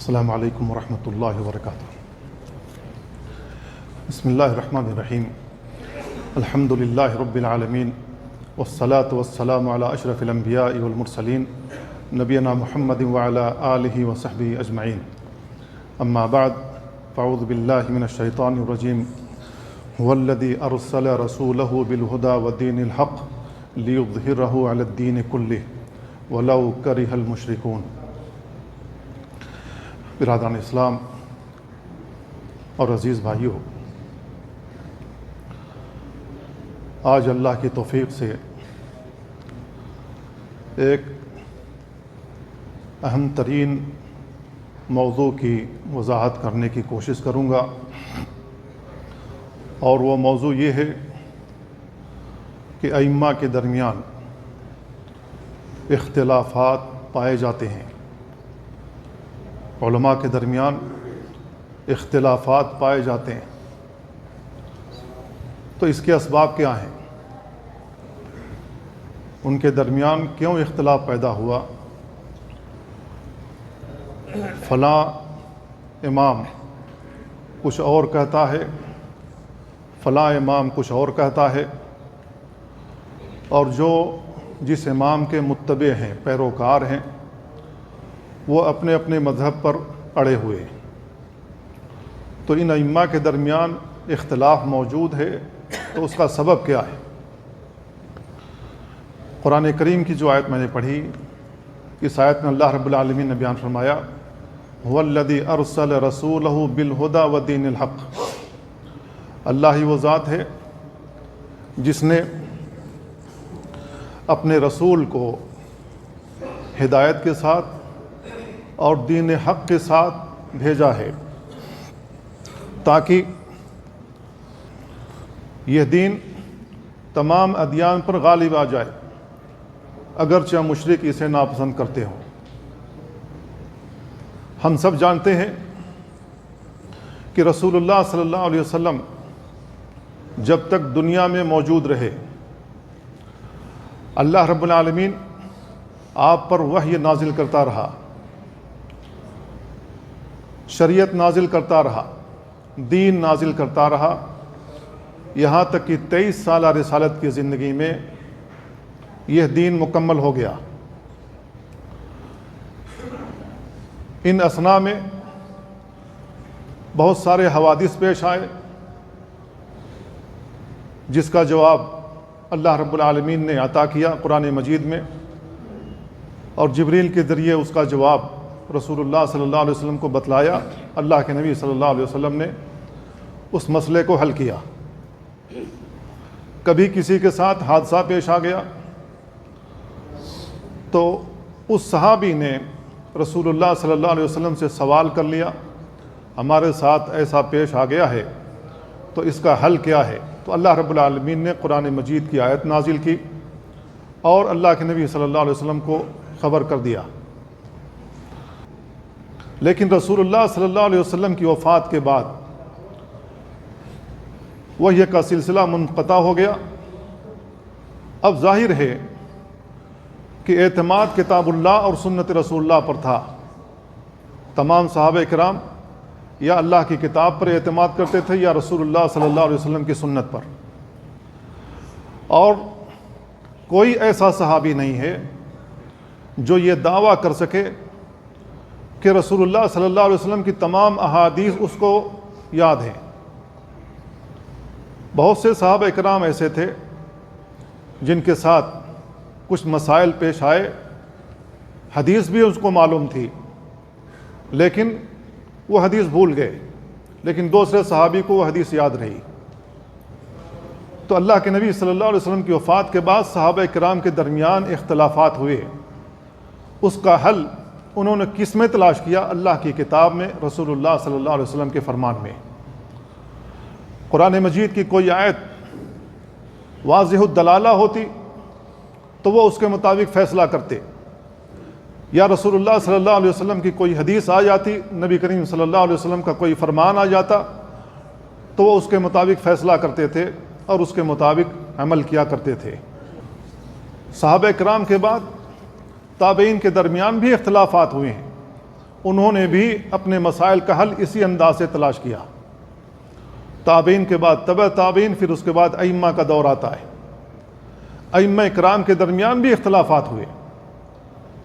السلام علیکم ورحمۃ اللہ وبرکاتہ۔ بسم اللہ الرحمن الرحیم۔ الحمد للہ رب العالمین والصلاة والسلام علی اشرف الانبیاء والمرسلین نبینا محمد وعلی آلہ وصحبہ اجمعین، اما بعد فاعوذ باللہ من الشیطان الرجیم۔ هو الذی ارسل رسولہ بالہدی ودین الحق لیظہرہ علی الدین کلہ ولو کرہ المشرکون۔ برادران اسلام اور عزیز بھائیوں، آج اللہ کی توفیق سے ایک اہم ترین موضوع کی وضاحت کرنے کی کوشش کروں گا، اور وہ موضوع یہ ہے کہ ائمہ کے درمیان اختلافات پائے جاتے ہیں، علماء کے درمیان اختلافات پائے جاتے ہیں، تو اس کے اسباب کیا ہیں؟ ان کے درمیان کیوں اختلاف پیدا ہوا؟ فلاں امام کچھ اور کہتا ہے، فلاں امام کچھ اور کہتا ہے، اور جس امام کے متبع ہیں، پیروکار ہیں، وہ اپنے اپنے مذہب پر اڑے ہوئے ہیں۔ تو ان ائمہ کے درمیان اختلاف موجود ہے، تو اس کا سبب کیا ہے؟ قرآن کریم کی جو آیت میں نے پڑھی، اس آیت میں اللہ رب العالمین نے بیان فرمایا، هو الذی ارسل رسولہ بالہدی ودین الحق۔ اللہ ہی وہ ذات ہے جس نے اپنے رسول کو ہدایت کے ساتھ اور دین حق کے ساتھ بھیجا ہے، تاکہ یہ دین تمام ادیان پر غالب آ جائے، اگرچہ مشرک اسے ناپسند کرتے ہوں۔ ہم سب جانتے ہیں کہ رسول اللہ صلی اللہ علیہ وسلم جب تک دنیا میں موجود رہے، اللہ رب العالمین آپ پر وحی نازل کرتا رہا، شریعت نازل کرتا رہا، دین نازل کرتا رہا، یہاں تک کہ 23 سالہ رسالت کی زندگی میں یہ دین مکمل ہو گیا۔ ان اثناء میں بہت سارے حوادث پیش آئے، جس کا جواب اللہ رب العالمین نے عطا کیا قرآن مجید میں، اور جبریل کے ذریعے اس کا جواب رسول اللہ صلی اللہ علیہ وسلم کو بتلایا۔ اللہ کے نبی صلی اللہ علیہ وسلم نے اس مسئلے کو حل کیا۔ کبھی کسی کے ساتھ حادثہ پیش آ گیا تو اس صحابی نے رسول اللہ صلی اللہ علیہ وسلم سے سوال کر لیا، ہمارے ساتھ ایسا پیش آ گیا ہے تو اس کا حل کیا ہے؟ تو اللہ رب العالمین نے قرآن مجید کی آیت نازل کی اور اللہ کے نبی صلی اللہ علیہ وسلم کو خبر کر دیا۔ لیکن رسول اللہ صلی اللہ علیہ وسلم کی وفات کے بعد وحی کا سلسلہ منقطع ہو گیا۔ اب ظاہر ہے کہ اعتماد کتاب اللہ اور سنت رسول اللہ پر تھا۔ تمام صحابہ کرام یا اللہ کی کتاب پر اعتماد کرتے تھے یا رسول اللہ صلی اللہ علیہ وسلم کی سنت پر، اور کوئی ایسا صحابی نہیں ہے جو یہ دعویٰ کر سکے کہ رسول اللہ صلی اللہ علیہ وسلم کی تمام احادیث اس کو یاد ہیں۔ بہت سے صحابہ کرام ایسے تھے جن کے ساتھ کچھ مسائل پیش آئے، حدیث بھی اس کو معلوم تھی لیکن وہ حدیث بھول گئے، لیکن دوسرے صحابی کو وہ حدیث یاد رہی۔ تو اللہ کے نبی صلی اللہ علیہ وسلم کی وفات کے بعد صحابہ کرام کے درمیان اختلافات ہوئے۔ اس کا حل انہوں نے کس میں تلاش کیا؟ اللہ کی کتاب میں، رسول اللہ صلی اللہ علیہ وسلم کے فرمان میں۔ قرآن مجید کی کوئی آیت واضح الدلالہ ہوتی تو وہ اس کے مطابق فیصلہ کرتے، یا رسول اللہ صلی اللہ علیہ وسلم کی کوئی حدیث آ جاتی، نبی کریم صلی اللہ علیہ وسلم کا کوئی فرمان آ جاتا تو وہ اس کے مطابق فیصلہ کرتے تھے اور اس کے مطابق عمل کیا کرتے تھے۔ صحابہ کرام کے بعد تابعین کے درمیان بھی اختلافات ہوئے ہیں، انہوں نے بھی اپنے مسائل کا حل اسی انداز سے تلاش کیا۔ تابعین کے بعد تبع تابعین، پھر اس کے بعد ائمہ کا دور آتا ہے۔ ائمہ کرام کے درمیان بھی اختلافات ہوئے،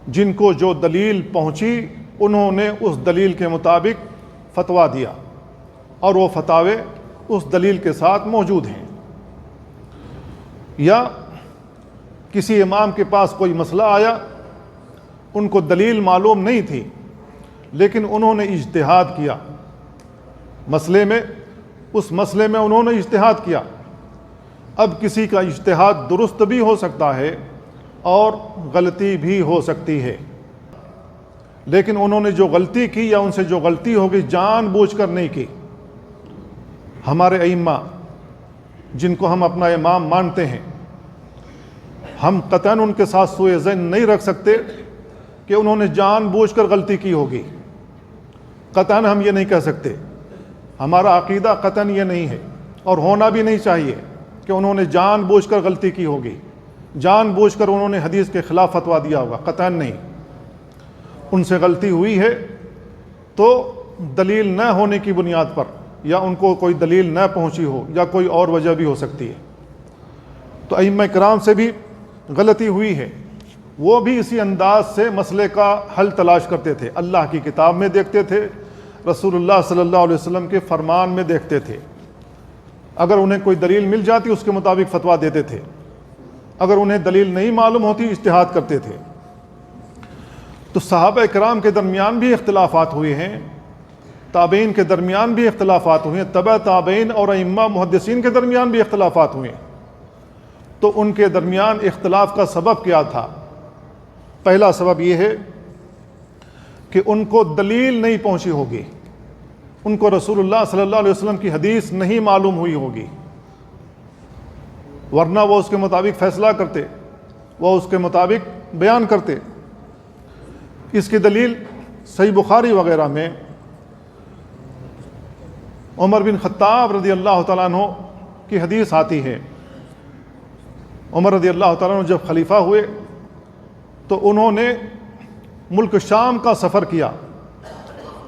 جن کو جو دلیل پہنچی انہوں نے اس دلیل کے مطابق فتویٰ دیا، اور وہ فتاوے اس دلیل کے ساتھ موجود ہیں۔ یا کسی امام کے پاس کوئی مسئلہ آیا، ان کو دلیل معلوم نہیں تھی، لیکن انہوں نے اجتہاد کیا مسئلے میں، اس مسئلے میں انہوں نے اجتہاد کیا۔ اب کسی کا اجتہاد درست بھی ہو سکتا ہے اور غلطی بھی ہو سکتی ہے، لیکن انہوں نے جو غلطی کی یا ان سے جو غلطی ہوگی جان بوجھ کر نہیں کی۔ ہمارے ائمہ جن کو ہم اپنا امام مانتے ہیں، ہم قطعاً ان کے ساتھ سوء ظن نہیں رکھ سکتے کہ انہوں نے جان بوجھ کر غلطی کی ہوگی، قطعاً ہم یہ نہیں کہہ سکتے۔ ہمارا عقیدہ قطعاً یہ نہیں ہے، اور ہونا بھی نہیں چاہیے کہ انہوں نے جان بوجھ کر غلطی کی ہوگی، جان بوجھ کر انہوں نے حدیث کے خلاف فتویٰ دیا ہوگا، قطعاً نہیں۔ ان سے غلطی ہوئی ہے تو دلیل نہ ہونے کی بنیاد پر، یا ان کو کوئی دلیل نہ پہنچی ہو، یا کوئی اور وجہ بھی ہو سکتی ہے۔ تو ائمہ کرام سے بھی غلطی ہوئی ہے، وہ بھی اسی انداز سے مسئلے کا حل تلاش کرتے تھے، اللہ کی کتاب میں دیکھتے تھے، رسول اللہ صلی اللہ علیہ وسلم کے فرمان میں دیکھتے تھے۔ اگر انہیں کوئی دلیل مل جاتی اس کے مطابق فتویٰ دیتے تھے، اگر انہیں دلیل نہیں معلوم ہوتی اجتہاد کرتے تھے۔ تو صحابہ کرام کے درمیان بھی اختلافات ہوئے ہیں، تابعین کے درمیان بھی اختلافات ہوئے ہیں، تبع تابعین اور ائمہ محدثین کے درمیان بھی اختلافات ہوئے ہیں۔ تو ان کے درمیان اختلاف کا سبب کیا تھا؟ پہلا سبب یہ ہے کہ ان کو دلیل نہیں پہنچی ہوگی، ان کو رسول اللہ صلی اللہ علیہ وسلم کی حدیث نہیں معلوم ہوئی ہوگی، ورنہ وہ اس کے مطابق فیصلہ کرتے، وہ اس کے مطابق بیان کرتے۔ اس کی دلیل صحیح بخاری وغیرہ میں عمر بن خطاب رضی اللہ تعالیٰ عنہ کی حدیث آتی ہے۔ عمر رضی اللہ تعالیٰ عنہ جب خلیفہ ہوئے تو انہوں نے ملک شام کا سفر کیا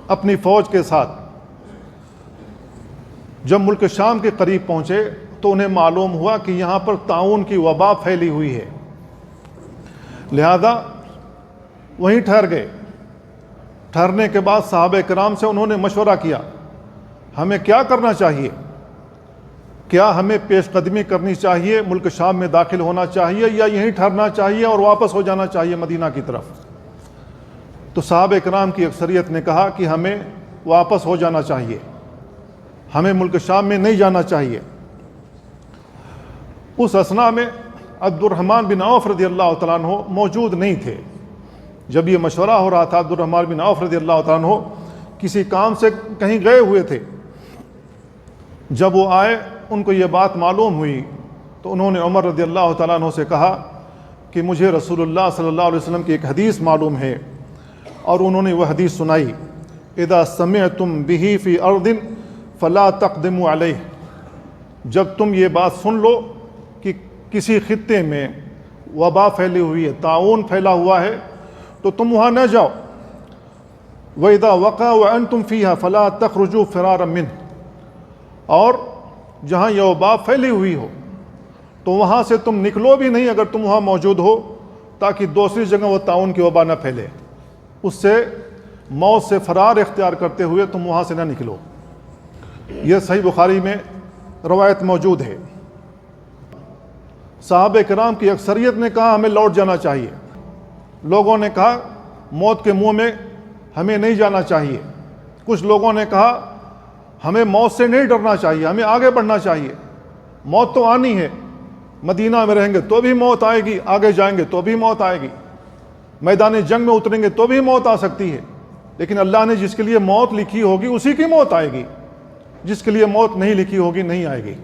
اپنی فوج کے ساتھ۔ جب ملک شام کے قریب پہنچے تو انہیں معلوم ہوا کہ یہاں پر طاعون کی وبا پھیلی ہوئی ہے، لہذا وہیں ٹھہر گئے۔ ٹھہرنے کے بعد صحابہ کرام سے انہوں نے مشورہ کیا، ہمیں کیا کرنا چاہیے؟ کیا ہمیں پیش قدمی کرنی چاہیے، ملک شام میں داخل ہونا چاہیے، یا یہیں ٹھہرنا چاہیے اور واپس ہو جانا چاہیے مدینہ کی طرف؟ تو صحابہ کرام کی اکثریت نے کہا کہ ہمیں واپس ہو جانا چاہیے، ہمیں ملک شام میں نہیں جانا چاہیے۔ اس اثناء میں عبد الرحمن بن عوف رضی اللہ تعالیٰ عنہ موجود نہیں تھے۔ جب یہ مشورہ ہو رہا تھا، عبد الرحمن بن عوف رضی اللہ تعالیٰ عنہ کسی کام سے کہیں گئے ہوئے تھے۔ جب وہ آئے، ان کو یہ بات معلوم ہوئی تو انہوں نے عمر رضی اللہ تعالیٰ عنہ سے کہا کہ مجھے رسول اللہ صلی اللہ علیہ وسلم کی ایک حدیث معلوم ہے، اور انہوں نے وہ حدیث سنائی، اذا سمعتم به فی ارض فلا تقدموا علیہ، جب تم یہ بات سن لو کہ کسی خطے میں وبا پھیلی ہوئی ہے، طاعون پھیلا ہوا ہے، تو تم وہاں نہ جاؤ۔ وَإِذَا وَقَعَ وَأَنْتُمْ فِيهَا فَلَا تَخْرُجُوا فِرَارًا مِنْهُ، اور جہاں یہ وبا پھیلی ہوئی ہو تو وہاں سے تم نکلو بھی نہیں اگر تم وہاں موجود ہو، تاکہ دوسری جگہ وہ طاعون کی وبا نہ پھیلے، اس سے موت سے فرار اختیار کرتے ہوئے تم وہاں سے نہ نکلو۔ یہ صحیح بخاری میں روایت موجود ہے۔ صحابہ کرام کی اکثریت نے کہا ہمیں لوٹ جانا چاہیے، لوگوں نے کہا موت کے منہ میں ہمیں نہیں جانا چاہیے، کچھ لوگوں نے کہا ہمیں موت سے نہیں ڈرنا چاہیے، ہمیں آگے بڑھنا چاہیے، موت تو آنی ہے، مدینہ میں رہیں گے تو بھی موت آئے گی، آگے جائیں گے تو بھی موت آئے گی، میدان جنگ میں اتریں گے تو بھی موت آ سکتی ہے، لیکن اللہ نے جس کے لیے موت لکھی ہوگی اسی کی موت آئے گی، جس کے لیے موت نہیں لکھی ہوگی نہیں آئے گی۔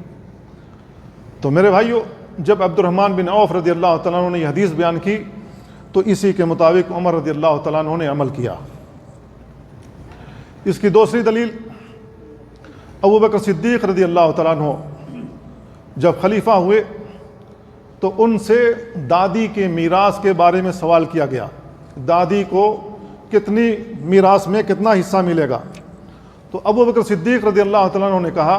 تو میرے بھائیو، جب عبد الرحمن بن عوف رضی اللہ تعالیٰ عنہ نے یہ حدیث بیان کی تو اسی کے مطابق عمر رضی اللہ تعالیٰ عنہ نے عمل کیا۔ اس کی دوسری دلیل، ابو بکر صدیق رضی اللہ تعالیٰ عنہ جب خلیفہ ہوئے تو ان سے دادی کے میراث کے بارے میں سوال کیا گیا، دادی کو کتنی میراث میں کتنا حصہ ملے گا؟ تو ابو بکر صدیق رضی اللہ تعالیٰ عنہ نے کہا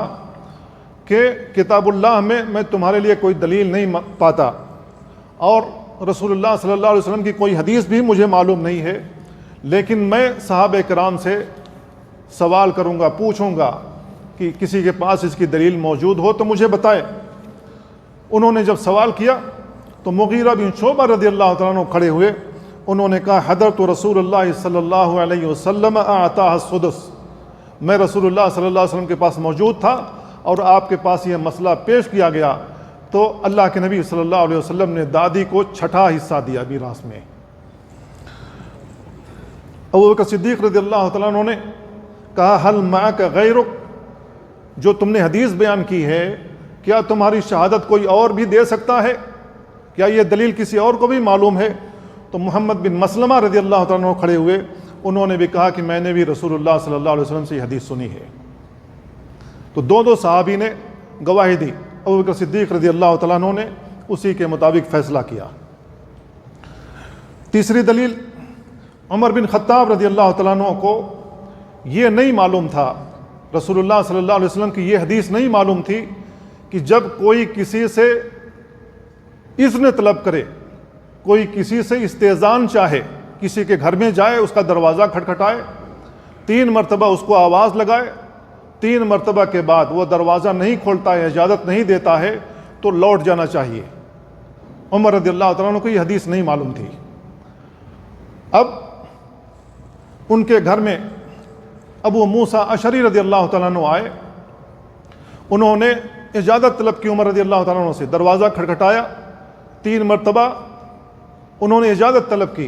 کہ کتاب اللہ میں تمہارے لیے کوئی دلیل نہیں پاتا، اور رسول اللہ صلی اللہ علیہ وسلم کی کوئی حدیث بھی مجھے معلوم نہیں ہے، لیکن میں صحابہ کرام سے سوال کروں گا، پوچھوں گا کہ کسی کے پاس اس کی دلیل موجود ہو تو مجھے بتائے۔ انہوں نے جب سوال کیا تو مغیرہ بن شعبہ رضی اللہ تعالیٰ عنہ کھڑے ہوئے، انہوں نے کہا حضرت رسول اللہ صلی اللہ علیہ وسلم اعطاہ السدس، میں رسول اللہ صلی اللہ علیہ وسلم کے پاس موجود تھا اور آپ کے پاس یہ مسئلہ پیش کیا گیا تو اللہ کے نبی صلی اللہ علیہ وسلم نے دادی کو چھٹا حصہ دیا میراث میں۔ ابو بکر صدیق رضی اللہ تعالیٰ عنہ نے کہا حل معک غیرک، جو تم نے حدیث بیان کی ہے کیا تمہاری شہادت کوئی اور بھی دے سکتا ہے؟ کیا یہ دلیل کسی اور کو بھی معلوم ہے؟ تو محمد بن مسلمہ رضی اللہ تعالیٰ عنہ کھڑے ہوئے، انہوں نے بھی کہا کہ میں نے بھی رسول اللہ صلی اللہ علیہ وسلم سے یہ حدیث سنی ہے۔ تو دو صحابی نے گواہی دی، ابو بکر صدیق رضی اللہ تعالیٰ عنہ نے اسی کے مطابق فیصلہ کیا۔ تیسری دلیل، عمر بن خطاب رضی اللہ تعالیٰ عنہ کو یہ نہیں معلوم تھا، رسول اللہ صلی اللہ علیہ وسلم کی یہ حدیث نہیں معلوم تھی کہ جب کوئی کسی سے اذن طلب کرے، کوئی کسی سے استئذان چاہے، کسی کے گھر میں جائے، اس کا دروازہ کھٹکھٹائے، 3 مرتبہ اس کو آواز لگائے، 3 مرتبہ کے بعد وہ دروازہ نہیں کھولتا ہے، اجازت نہیں دیتا ہے تو لوٹ جانا چاہیے۔ عمر رضی اللہ تعالیٰ عنہ کو یہ حدیث نہیں معلوم تھی۔ اب ان کے گھر میں ابو موسیٰ اشعری رضی اللہ تعالیٰ عنہ آئے، انہوں نے اجازت طلب کی عمر رضی اللہ تعالیٰ عنہ سے، دروازہ کھٹکھٹایا، 3 مرتبہ انہوں نے اجازت طلب کی۔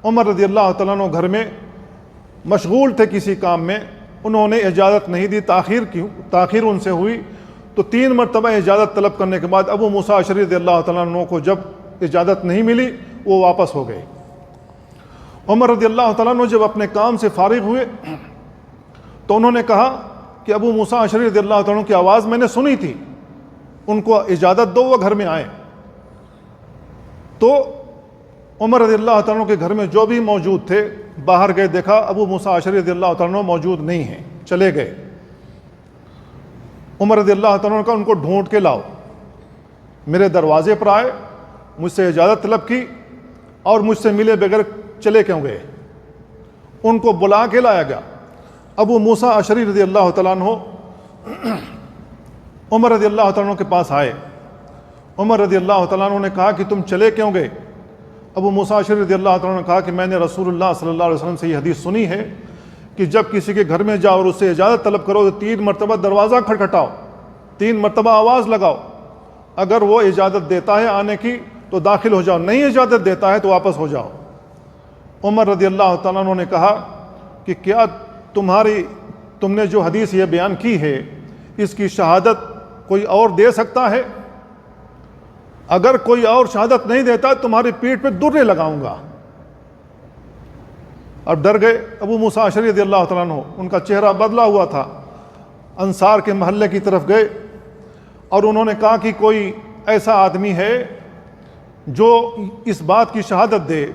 عمر رضی اللہ تعالیٰ عنہ گھر میں مشغول تھے کسی کام میں، انہوں نے اجازت نہیں دی، تاخیر ان سے ہوئی، تو 3 مرتبہ اجازت طلب کرنے کے بعد ابو موسیٰ اشعری رضی اللہ تعالیٰ عنہ کو جب اجازت نہیں ملی وہ واپس ہو گئے۔ عمر رضی اللہ تعالیٰ عنہ جب اپنے کام سے فارغ ہوئے تو انہوں نے کہا کہ ابو موسیٰ اشعری رضی اللہ تعالیٰ عنہ کی آواز میں نے سنی تھی، ان کو اجازت دو وہ گھر میں آئیں۔ تو عمر رضی اللہ تعالیٰ عنہ کے گھر میں جو بھی موجود تھے باہر گئے، دیکھا ابو موسیٰ اشعری رضی اللہ تعالیٰ عنہ موجود نہیں ہیں، چلے گئے۔ عمر رضی اللہ تعالیٰ عنہ کا ان کو ڈھونڈ کے لاؤ، میرے دروازے پر آئے، مجھ سے اجازت طلب کی اور مجھ سے ملے بغیر چلے کیوں گئے؟ ان کو بلا کے لایا گیا۔ ابو موسیٰ اشعری رضی اللہ تعالیٰ عنہ عمر رضی اللہ تعالیٰ عنہ کے پاس آئے۔ عمر رضی اللہ تعالیٰ عنہ نے کہا کہ تم چلے کیوں گئے؟ ابو موسیٰ اشعری رضی اللہ تعالیٰ عنہ نے کہا کہ میں نے رسول اللہ صلی اللہ علیہ وسلم سے یہ حدیث سنی ہے کہ جب کسی کے گھر میں جاؤ اور اس سے اجازت طلب کرو تو 3 مرتبہ دروازہ کھٹکھٹاؤ، 3 مرتبہ آواز لگاؤ، اگر وہ اجازت دیتا ہے آنے کی تو داخل ہو جاؤ، نہیں اجازت دیتا ہے تو واپس ہو جاؤ۔ عمر رضی اللہ تعالیٰ عنہ نے کہا کہ کیا تم نے جو حدیث یہ بیان کی ہے اس کی شہادت کوئی اور دے سکتا ہے؟ اگر کوئی اور شہادت نہیں دیتا تمہاری پیٹھ پہ درے لگاؤں گا۔ اب ڈر گئے ابو موسیٰ اشعری رضی اللہ تعالیٰ عنہ، ان کا چہرہ بدلا ہوا تھا، انصار کے محلے کی طرف گئے اور انہوں نے کہا کہ کوئی ایسا آدمی ہے جو اس بات کی شہادت دے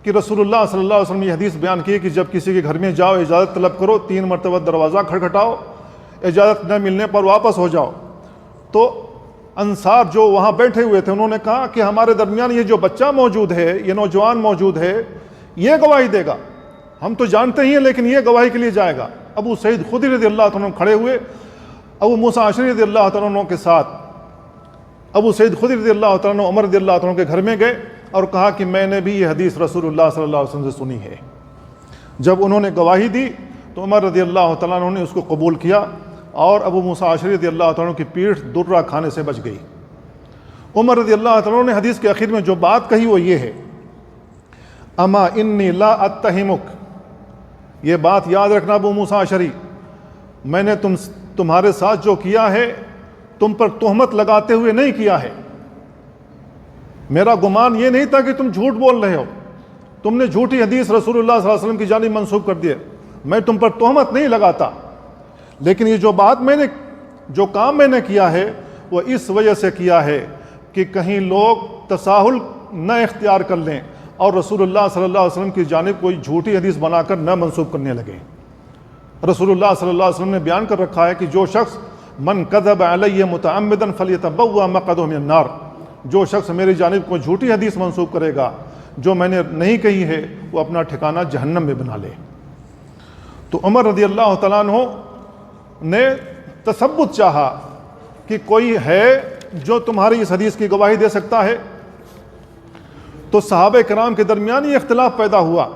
کہ رسول اللہ صلی اللہ علیہ وسلم نے یہ حدیث بیان کی کہ جب کسی کے گھر میں جاؤ اجازت طلب کرو، 3 مرتبہ دروازہ کھٹکھٹاؤ، اجازت نہ ملنے پر واپس ہو جاؤ۔ تو انصار جو وہاں بیٹھے ہوئے تھے انہوں نے کہا کہ ہمارے درمیان یہ جو بچہ موجود ہے، یہ نوجوان موجود ہے، یہ گواہی دے گا، ہم تو جانتے ہی ہیں لیکن یہ گواہی کے لیے جائے گا۔ ابو سعید خدری رضی اللہ تعالیٰ عنہ کھڑے ہوئے، ابو موسیٰ اشعری رضی اللہ تعالیٰ عنہ کے ساتھ ابو سعید خدری رضی اللہ تعالیٰ عنہ عمر رضی اللہ تعالیٰ عنہ کے گھر میں گئے اور کہا کہ میں نے بھی یہ حدیث رسول اللہ صلی اللہ علیہ وسلم سے سنی ہے۔ جب انہوں نے گواہی دی تو عمر رضی اللہ تعالیٰ عنہ نے اس کو قبول کیا اور ابو موسیٰ اشعری رضی اللہ تعالیٰ عنہ کی پیٹھ درہ کھانے سے بچ گئی۔ عمر رضی اللہ تعالیٰ عنہ نے حدیث کے آخر میں جو بات کہی وہ یہ ہے، اما انی لا اتہمک، یہ بات یاد رکھنا ابو موسیٰ اشعری، میں نے تمہارے ساتھ جو کیا ہے تم پر تہمت لگاتے ہوئے نہیں کیا ہے، میرا گمان یہ نہیں تھا کہ تم جھوٹ بول رہے ہو، تم نے جھوٹی حدیث رسول اللہ صلی اللہ علیہ وسلم کی جانب منسوب کر دی ہے، میں تم پر تہمت نہیں لگاتا، لیکن یہ جو کام میں نے کیا ہے وہ اس وجہ سے کیا ہے کہ کہیں لوگ تساہل نہ اختیار کر لیں اور رسول اللہ صلی اللہ علیہ وسلم کی جانب کوئی جھوٹی حدیث بنا کر نہ منسوب کرنے لگے۔ رسول اللہ صلی اللہ علیہ وسلم نے بیان کر رکھا ہے کہ جو شخص من کذب علی متعمدا فلیتبوأ مقعدہ من النار، جو شخص میری جانب کوئی جھوٹی حدیث منسوب کرے گا جو میں نے نہیں کہی ہے، وہ اپنا ٹھکانہ جہنم میں بنا لے۔ تو عمر رضی اللہ تعالیٰ عنہ نے تثبت چاہا کہ کوئی ہے جو تمہاری اس حدیث کی گواہی دے سکتا ہے، تو صحابہ کرام کے درمیان یہ اختلاف پیدا ہوا۔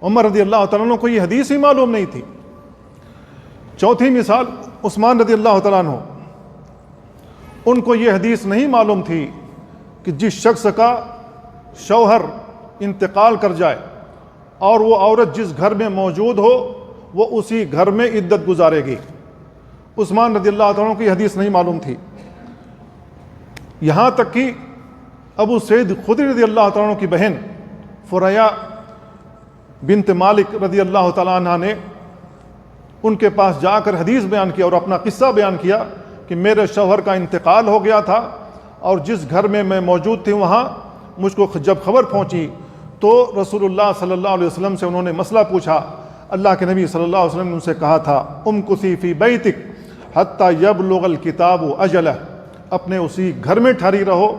عمر رضی اللہ تعالیٰ عنہ کو یہ حدیث ہی معلوم نہیں تھی۔ چوتھی مثال عثمان رضی اللہ تعالیٰ عنہ، ان کو یہ حدیث نہیں معلوم تھی کہ جس شخص کا شوہر انتقال کر جائے اور وہ عورت جس گھر میں موجود ہو وہ اسی گھر میں عدت گزارے گی۔ عثمان رضی اللہ تعالیٰ عنہ کی حدیث نہیں معلوم تھی۔ یہاں تک کہ ابو سعید خدری رضی اللہ تعالیٰ عنہ کی بہن فریا بنت مالک رضی اللہ تعالیٰ عنہ نے ان کے پاس جا کر حدیث بیان کیا اور اپنا قصہ بیان کیا کہ میرے شوہر کا انتقال ہو گیا تھا اور جس گھر میں میں موجود تھی وہاں مجھ کو جب خبر پہنچی تو رسول اللہ صلی اللہ علیہ وسلم سے انہوں نے مسئلہ پوچھا۔ اللہ کے نبی صلی اللہ علیہ وسلم نے ان سے کہا تھا امکثی فی بیتک حتی یبلغ الکتاب اجلہ، اپنے اسی گھر میں ٹھہری رہو۔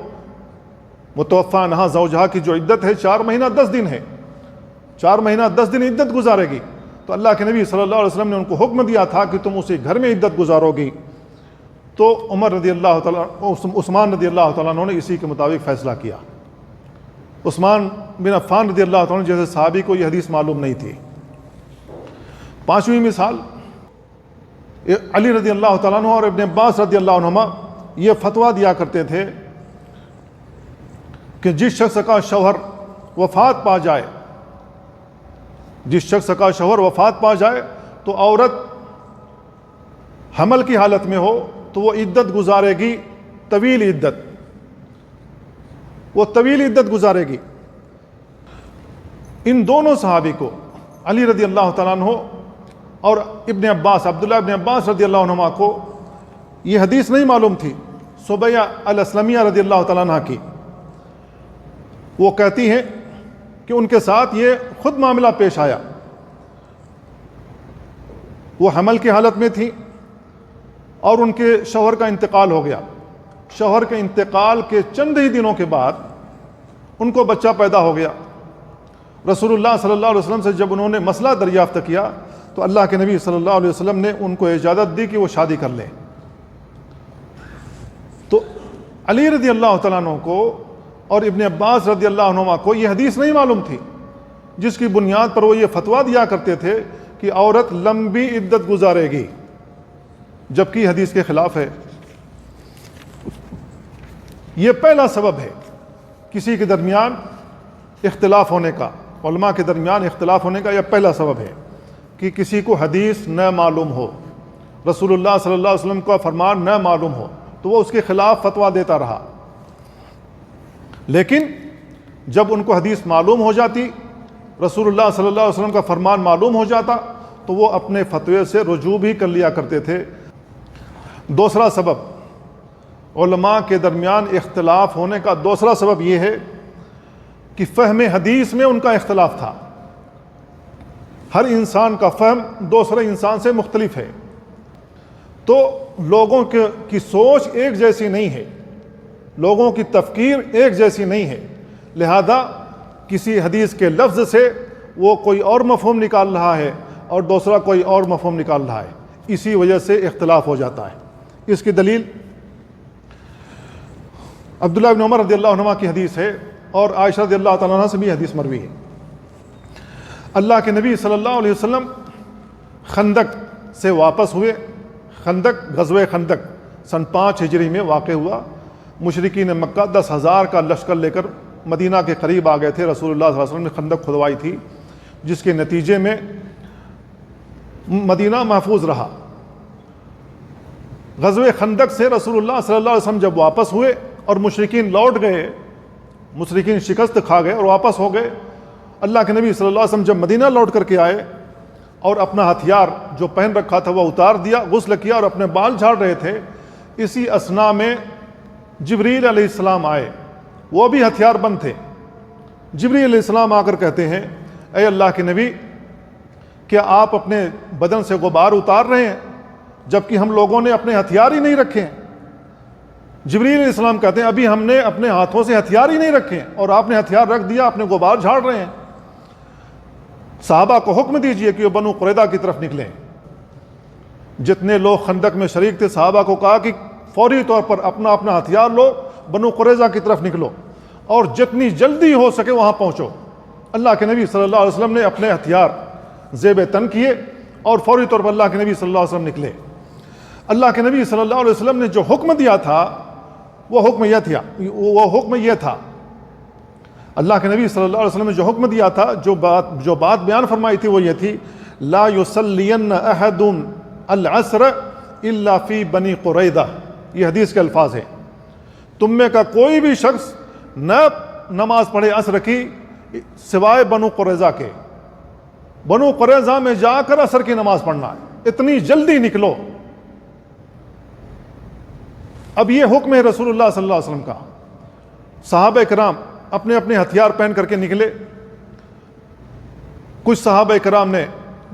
متوفی عنہا زوجہا کی جو عدت ہے 4 مہینہ 10 دن ہے، 4 مہینہ 10 دن عدت گزارے گی۔ تو اللہ کے نبی صلی اللہ علیہ وسلم نے ان کو حکم دیا تھا کہ تم اسی گھر میں عدت گزارو گی۔ تو عمر رضی اللہ تعالیٰ عثمان رضی اللہ تعالیٰ عنہ نے اسی کے مطابق فیصلہ کیا۔ عثمان بن عفان رضی اللہ تعالیٰ عنہ جیسے صحابی کو یہ حدیث معلوم نہیں تھی۔ پانچویں مثال علی رضی اللہ تعالیٰ عنہ اور ابن عباس رضی اللہ عنہما یہ فتویٰ دیا کرتے تھے کہ جس شخص کا شوہر وفات پا جائے، جس شخص کا شوہر وفات پا جائے تو عورت حمل کی حالت میں ہو تو وہ عدت گزارے گی، طویل عدت، وہ طویل عدت گزارے گی۔ ان دونوں صحابی کو علی رضی اللہ تعالیٰ عنہ اور ابن عباس عبداللہ ابن عباس رضی اللہ عنہما کو یہ حدیث نہیں معلوم تھی سبیہ الاسلمیہ رضی اللہ تعالیٰ عنہ کی۔ وہ کہتی ہیں کہ ان کے ساتھ یہ خود معاملہ پیش آیا۔ وہ حمل کی حالت میں تھی اور ان کے شوہر کا انتقال ہو گیا۔ شوہر کے انتقال کے چند ہی دنوں کے بعد ان کو بچہ پیدا ہو گیا۔ رسول اللہ صلی اللہ علیہ وسلم سے جب انہوں نے مسئلہ دریافت کیا تو اللہ کے نبی صلی اللہ علیہ وسلم نے ان کو اجازت دی کہ وہ شادی کر لیں۔ تو علی رضی اللہ تعالیٰ عنہ کو اور ابن عباس رضی اللہ عنہما کو یہ حدیث نہیں معلوم تھی، جس کی بنیاد پر وہ یہ فتویٰ دیا کرتے تھے کہ عورت لمبی عدت گزارے گی، جبکہ حدیث کے خلاف ہے۔ یہ پہلا سبب ہے کسی کے درمیان اختلاف ہونے کا، علماء کے درمیان اختلاف ہونے کا یہ پہلا سبب ہے کہ کسی کو حدیث نہ معلوم ہو، رسول اللہ صلی اللہ علیہ وسلم کا فرمان نہ معلوم ہو تو وہ اس کے خلاف فتویٰ دیتا رہا۔ لیکن جب ان کو حدیث معلوم ہو جاتی، رسول اللہ صلی اللہ علیہ وسلم کا فرمان معلوم ہو جاتا تو وہ اپنے فتوے سے رجوع بھی کر لیا کرتے تھے۔ دوسرا سبب علماء کے درمیان اختلاف ہونے کا دوسرا سبب یہ ہے کہ فہم حدیث میں ان کا اختلاف تھا۔ ہر انسان کا فہم دوسرے انسان سے مختلف ہے، تو لوگوں کی سوچ ایک جیسی نہیں ہے، لوگوں کی تفکیر ایک جیسی نہیں ہے، لہذا کسی حدیث کے لفظ سے وہ کوئی اور مفہوم نکال رہا ہے اور دوسرا کوئی اور مفہوم نکال رہا ہے، اسی وجہ سے اختلاف ہو جاتا ہے۔ اس کی دلیل عبداللہ بن عمر رضی اللہ عنہما کی حدیث ہے اور عائشہ رضی اللہ تعالیٰ عنہ سے بھی حدیث مروی ہے۔ اللہ کے نبی صلی اللہ علیہ وسلم خندق سے واپس ہوئے۔ خندق غزوہ خندق سن 5 ہجری میں واقع ہوا۔ مشرکین مکہ 10,000 کا لشکر لے کر مدینہ کے قریب آ گئے تھے۔ رسول اللہ صلی اللہ علیہ وسلم نے خندق کھدوائی تھی، جس کے نتیجے میں مدینہ محفوظ رہا۔ غزوہ خندق سے رسول اللہ صلی اللہ علیہ وسلم جب واپس ہوئے اور مشرکین لوٹ گئے، مشرکین شکست کھا گئے اور واپس ہو گئے، اللہ کے نبی صلی اللہ علیہ وسلم جب مدینہ لوٹ کر کے آئے اور اپنا ہتھیار جو پہن رکھا تھا وہ اتار دیا، غسل کیا اور اپنے بال جھاڑ رہے تھے، اسی اثنا میں جبریل علیہ السلام آئے۔ وہ بھی ہتھیار بند تھے، جبریل علیہ السلام آ کر کہتے ہیں اے اللہ کے نبی کیا آپ اپنے بدن سے غبار اتار رہے ہیں جبکہ ہم لوگوں نے اپنے ہتھیار ہی نہیں رکھے ہیں؟ جبریل علیہ السلام کہتے ہیں ابھی ہم نے اپنے ہاتھوں سے ہتھیار ہی نہیں رکھے ہیں اور آپ نے ہتھیار رکھ دیا، اپنے غبار جھاڑ رہے ہیں۔ صحابہ کو حکم دیجئے کہ وہ بنو قریظہ کی طرف نکلیں۔ جتنے لوگ خندق میں شریک تھے صحابہ کو کہا کہ فوری طور پر اپنا اپنا ہتھیار لو، بنو قریظہ کی طرف نکلو اور جتنی جلدی ہو سکے وہاں پہنچو۔ اللہ کے نبی صلی اللہ علیہ وسلم نے اپنے ہتھیار زیب تن کیے اور فوری طور پر اللہ کے نبی صلی اللہ علیہ وسلم نکلے۔ اللہ کے نبی صلی اللہ علیہ وسلم نے جو حکم دیا تھا وہ حکم یہ تھا اللہ کے نبی صلی اللہ علیہ وسلم نے جو حکم دیا تھا، جو بات بیان فرمائی تھی وہ یہ تھی لا یصلین احد العصر الا فی بنی قریظہ۔ یہ حدیث کے الفاظ ہیں، تم میں کا کوئی بھی شخص نہ نماز پڑھے عصر کی سوائے بنو قریظہ کے۔ بنو قریظہ میں جا کر عصر کی نماز پڑھنا ہے، اتنی جلدی نکلو۔ اب یہ حکم ہے رسول اللہ صلی اللہ علیہ وسلم کا۔ صحابہ کرام اپنے اپنے ہتھیار پہن کر کے نکلے۔ کچھ صحابہ کرام نے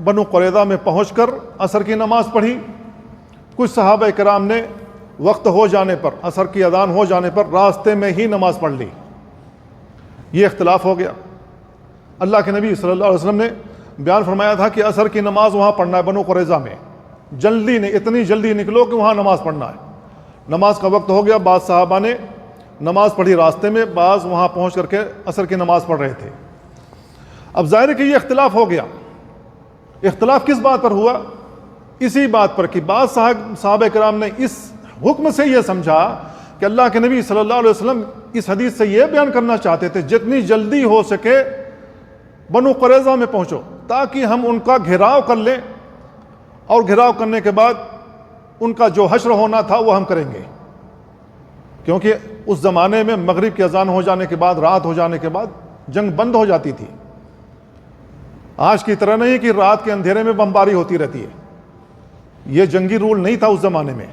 بنو قریظہ میں پہنچ کر عصر کی نماز پڑھی، کچھ صحابہ کرام نے وقت ہو جانے پر، عصر کی اذان ہو جانے پر راستے میں ہی نماز پڑھ لی۔ یہ اختلاف ہو گیا۔ اللہ کے نبی صلی اللہ علیہ وسلم نے بیان فرمایا تھا کہ عصر کی نماز وہاں پڑھنا ہے بنو قریظہ میں، جلدی نہیں، اتنی جلدی نکلو کہ وہاں نماز پڑھنا ہے۔ نماز کا وقت ہو گیا، بعض صحابہ نے نماز پڑھی راستے میں، بعض وہاں پہنچ کر کے عصر کی نماز پڑھ رہے تھے۔ اب ظاہر ہے کہ یہ اختلاف ہو گیا۔ اختلاف کس بات پر ہوا؟ اسی بات پر کہ بعض صحابہ کرام نے اس حکم سے یہ سمجھا کہ اللہ کے نبی صلی اللہ علیہ وسلم اس حدیث سے یہ بیان کرنا چاہتے تھے جتنی جلدی ہو سکے بنو قریظہ میں پہنچو تاکہ ہم ان کا گھیراؤ کر لیں، اور گھیراؤ کرنے کے بعد ان کا جو حشر ہونا تھا وہ ہم کریں گے۔ کیونکہ اس زمانے میں مغرب کی اذان ہو جانے کے بعد، رات ہو جانے کے بعد جنگ بند ہو جاتی تھی۔ آج کی طرح نہیں کہ رات کے اندھیرے میں بمباری ہوتی رہتی ہے، یہ جنگی رول نہیں تھا اس زمانے میں۔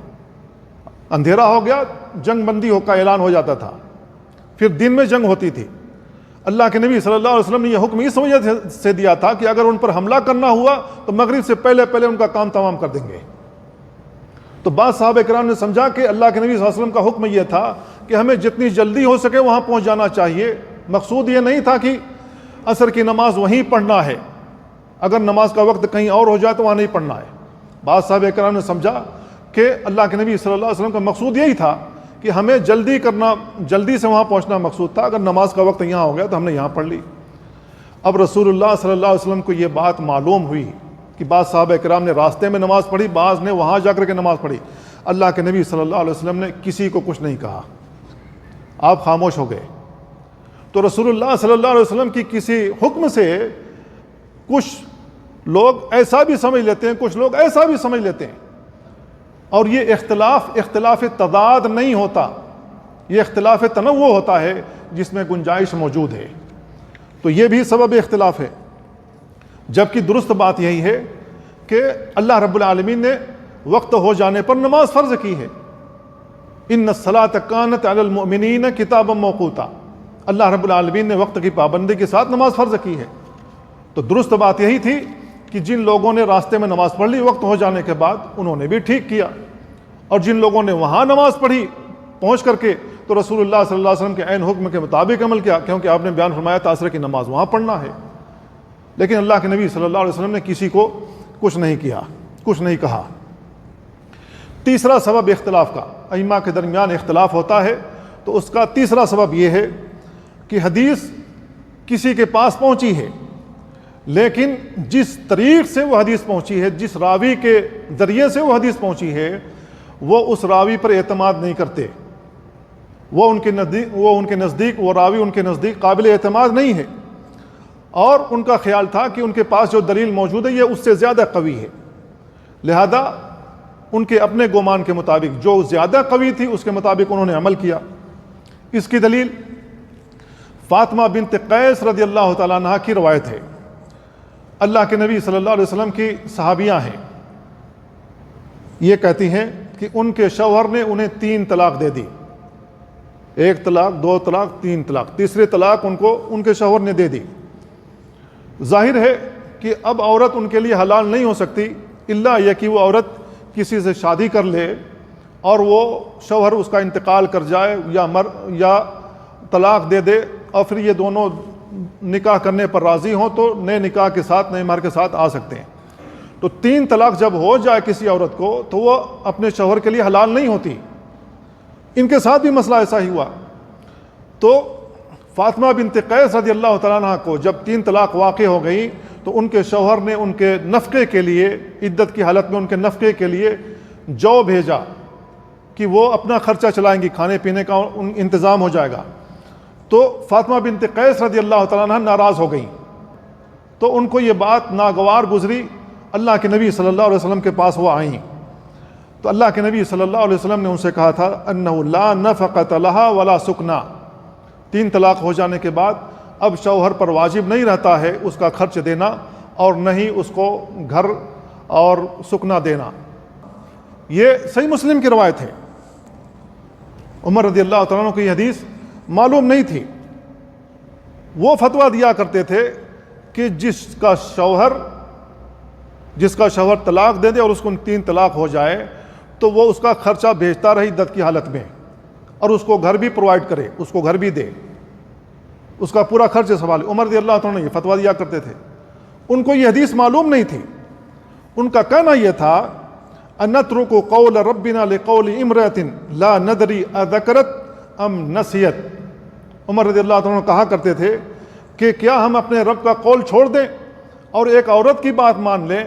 اندھیرا ہو گیا جنگ بندی کا اعلان ہو جاتا تھا، پھر دن میں جنگ ہوتی تھی۔ اللہ کے نبی صلی اللہ علیہ وسلم نے یہ حکم اس وجہ سے دیا تھا کہ اگر ان پر حملہ کرنا ہوا تو مغرب سے پہلے پہلے ان کا کام تمام کر دیں گے۔ تو بعض صحابہ کرام نے سمجھا کہ اللہ کے نبی صلی اللہ علیہ وسلم کا حکم یہ تھا کہ ہمیں جتنی جلدی ہو سکے وہاں پہنچ جانا چاہیے۔ مقصود یہ نہیں تھا کہ عصر کی نماز وہیں پڑھنا ہے، اگر نماز کا وقت کہیں اور ہو جائے تو وہاں نہیں پڑھنا ہے۔ بعض صحابہ کرام نے سمجھا کہ اللہ کے نبی صلی اللہ علیہ وسلم کا مقصود یہی تھا کہ ہمیں جلدی سے وہاں پہنچنا مقصود تھا، اگر نماز کا وقت یہاں ہو گیا تو ہم نے یہاں پڑھ لی۔ اب رسول اللہ صلی اللہ علیہ وسلم کو یہ بات معلوم ہوئی کہ بعض صحابہ کرام نے راستے میں نماز پڑھی، بعض نے وہاں جا کر کے نماز پڑھی۔ اللہ کے نبی صلی اللہ علیہ وسلم نے کسی کو کچھ نہیں کہا، آپ خاموش ہو گئے۔ تو رسول اللہ صلی اللہ علیہ وسلم کی کسی حکم سے کچھ لوگ ایسا بھی سمجھ لیتے ہیں، کچھ لوگ ایسا بھی سمجھ لیتے ہیں، اور یہ اختلاف تضاد نہیں ہوتا، یہ اختلاف تنوع ہوتا ہے جس میں گنجائش موجود ہے۔ تو یہ بھی سبب اختلاف ہے، جبکہ درست بات یہی ہے کہ اللہ رب العالمین نے وقت ہو جانے پر نماز فرض کی ہے۔ ان الصلاۃ کانت علی المؤمنین کتابا موقوتا، اللہ رب العالمین نے وقت کی پابندی کے ساتھ نماز فرض کی ہے۔ تو درست بات یہی تھی کہ جن لوگوں نے راستے میں نماز پڑھ لی وقت ہو جانے کے بعد انہوں نے بھی ٹھیک کیا، اور جن لوگوں نے وہاں نماز پڑھی پہنچ کر کے تو رسول اللہ صلی اللہ علیہ وسلم کے عین حکم کے مطابق عمل کیا، کیونکہ آپ نے بیان فرمایا تھا عصر کی نماز وہاں پڑھنا ہے۔ لیکن اللہ کے نبی صلی اللہ علیہ وسلم نے کسی کو کچھ نہیں کیا، کچھ نہیں کہا۔ تیسرا سبب اختلاف کا، ائمہ کے درمیان اختلاف ہوتا ہے تو اس کا تیسرا سبب یہ ہے کہ حدیث کسی کے پاس پہنچی ہے، لیکن جس طریق سے وہ حدیث پہنچی ہے، جس راوی کے ذریعے سے وہ حدیث پہنچی ہے، وہ اس راوی پر اعتماد نہیں کرتے، وہ ان کے نزدیک وہ راوی ان کے نزدیک قابل اعتماد نہیں ہے، اور ان کا خیال تھا کہ ان کے پاس جو دلیل موجود ہے یہ اس سے زیادہ قوی ہے، لہذا ان کے اپنے گمان کے مطابق جو زیادہ قوی تھی اس کے مطابق انہوں نے عمل کیا۔ اس کی دلیل فاطمہ بنت قیس رضی اللہ تعالیٰ عنہ کی روایت ہے۔ اللہ کے نبی صلی اللہ علیہ وسلم کی صحابیاں ہیں، یہ کہتی ہیں کہ ان کے شوہر نے انہیں 3 طلاق دے دی۔ 1 طلاق، 2 طلاق، 3 طلاق، تیسری طلاق ان کو ان کے شوہر نے دے دی۔ ظاہر ہے کہ اب عورت ان کے لیے حلال نہیں ہو سکتی الا یہ کہ وہ عورت کسی سے شادی کر لے اور وہ شوہر اس کا انتقال کر جائے یا طلاق دے دے، اور پھر یہ دونوں نکاح کرنے پر راضی ہوں تو نئے نکاح کے ساتھ، نئے مہر کے ساتھ آ سکتے ہیں۔ تو 3 طلاق جب ہو جائے کسی عورت کو تو وہ اپنے شوہر کے لیے حلال نہیں ہوتی۔ ان کے ساتھ بھی مسئلہ ایسا ہی ہوا۔ تو فاطمہ بنت قیس رضی اللہ تعالیٰ عنہ کو جب 3 طلاق واقع ہو گئی تو ان کے شوہر نے ان کے نفقے کے لیے، عدت کی حالت میں ان کے نفقے کے لیے جو بھیجا کہ وہ اپنا خرچہ چلائیں گی، کھانے پینے کا انتظام ہو جائے گا۔ تو فاطمہ بنت قیس رضی اللہ تعالیٰ عنہ ناراض ہو گئیں، تو ان کو یہ بات ناگوار گزری۔ اللہ کے نبی صلی اللہ علیہ وسلم کے پاس وہ آئیں تو اللہ کے نبی صلی اللہ علیہ وسلم نے ان سے کہا تھا انہ لا نفقۃ لها ولا سکنا، 3 طلاق ہو جانے کے بعد اب شوہر پر واجب نہیں رہتا ہے اس کا خرچ دینا اور نہ ہی اس کو گھر اور سکنا دینا۔ یہ صحیح مسلم کی روایت ہے۔ عمر رضی اللہ تعالیٰ عنہ کو یہ حدیث معلوم نہیں تھی، وہ فتویٰ دیا کرتے تھے کہ جس کا شوہر طلاق دے دے اور اس کو 3 طلاق ہو جائے تو وہ اس کا خرچہ بھیجتا رہے عدت کی حالت میں، اور اس کو گھر بھی پرووائڈ کرے، اس کو گھر بھی دے، اس کا پورا خرچ سنبھالے۔ عمر رضی اللہ عنہ یہ فتویٰ دیا کرتے تھے۔ ان کو یہ حدیث معلوم نہیں تھی۔ ان کا کہنا یہ تھا انترک قول ربنا لقول امرأة لا ندری اذکرت ام نسیت۔ عمر رضی اللہ عنہ کہا کرتے تھے کہ کیا ہم اپنے رب کا قول چھوڑ دیں اور ایک عورت کی بات مان لیں؟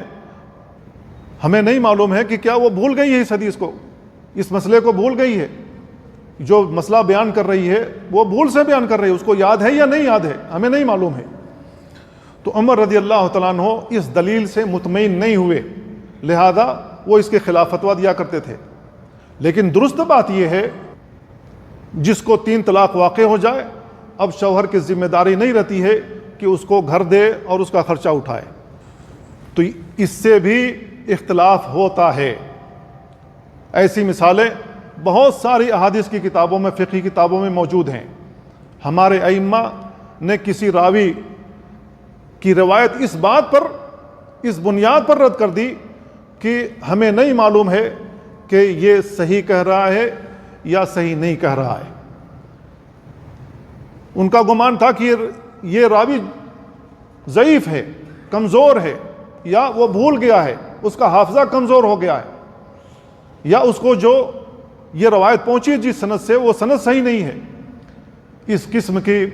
ہمیں نہیں معلوم ہے کہ کیا وہ بھول گئی ہے اس حدیث کو، اس مسئلے کو بھول گئی ہے، جو مسئلہ بیان کر رہی ہے وہ بھول سے بیان کر رہی ہے، اس کو یاد ہے یا نہیں یاد ہے، ہمیں نہیں معلوم ہے۔ تو عمر رضی اللہ تعالیٰ عنہ اس دلیل سے مطمئن نہیں ہوئے، لہذا وہ اس کے خلاف فتویٰ دیا کرتے تھے۔ لیکن درست بات یہ ہے جس کو 3 طلاق واقع ہو جائے اب شوہر کی ذمہ داری نہیں رہتی ہے کہ اس کو گھر دے اور اس کا خرچہ اٹھائے۔ تو اس سے بھی اختلاف ہوتا ہے۔ ایسی مثالیں بہت ساری احادیث کی کتابوں میں، فقہی کتابوں میں موجود ہیں۔ ہمارے ائمہ نے کسی راوی کی روایت اس بات پر، اس بنیاد پر رد کر دی کہ ہمیں نہیں معلوم ہے کہ یہ صحیح کہہ رہا ہے یا صحیح نہیں کہہ رہا ہے۔ ان کا گمان تھا کہ یہ راوی ضعیف ہے، کمزور ہے، یا وہ بھول گیا ہے، اس کا حافظہ کمزور ہو گیا ہے، یا اس کو جو یہ روایت پہنچی جس سند سے وہ سند صحیح نہیں ہے۔ اس قسم کی